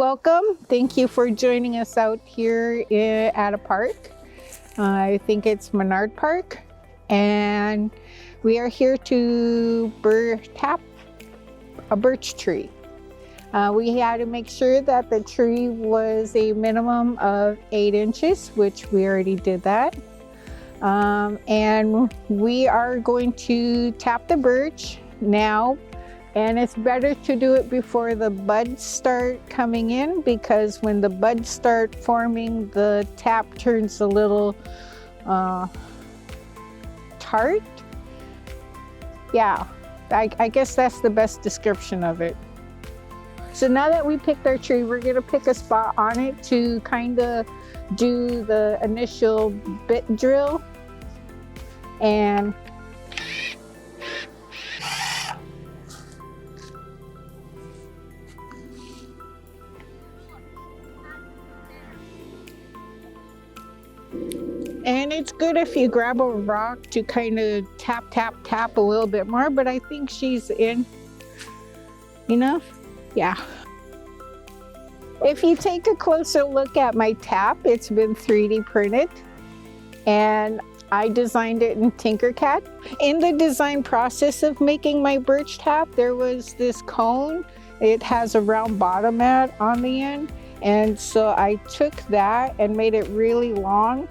Welcome. Thank you for joining us out here at a park. I think it's Menard Park, and we are here to tap a birch tree. We had to make sure that the tree was a minimum of 8 inches, which we already did that. And we are going to tap the birch now. And it's better to do it before the buds start coming in, because when the buds start forming, the tap turns a little tart. Yeah, I guess that's the best description of it. So now that we picked our tree, we're gonna pick a spot on it to kind of do the initial bit drill. And it's good if you grab a rock to kind of tap, tap, tap a little bit more, but I think she's in enough. Yeah. If you take a closer look at my tap, it's been 3D printed, and I designed it in Tinkercad. In the design process of making my birch tap, there was this cone. It has a round bottom mat on the end, and so I took that and made it really long.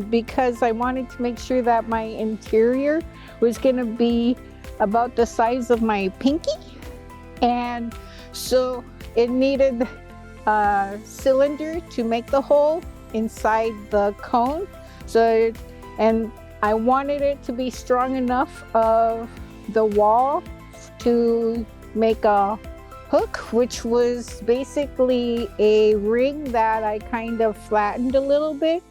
Because I wanted to make sure that my interior was going to be about the size of my pinky, and so it needed a cylinder to make the hole inside the cone. And I wanted it to be strong enough of the wall to make a hook, which was basically a ring that I kind of flattened a little bit,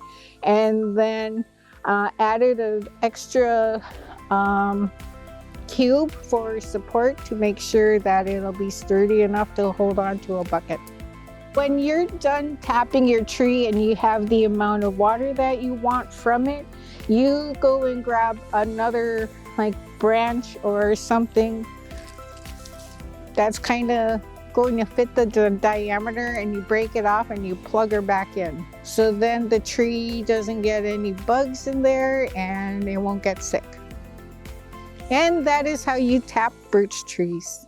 and then added an extra cube for support to make sure that it'll be sturdy enough to hold on to a bucket. When you're done tapping your tree and you have the amount of water that you want from it, you go and grab another branch or something that's kind of going to fit the diameter, and you break it off and you plug her back in. So then the tree doesn't get any bugs in there and it won't get sick. And that is how you tap birch trees.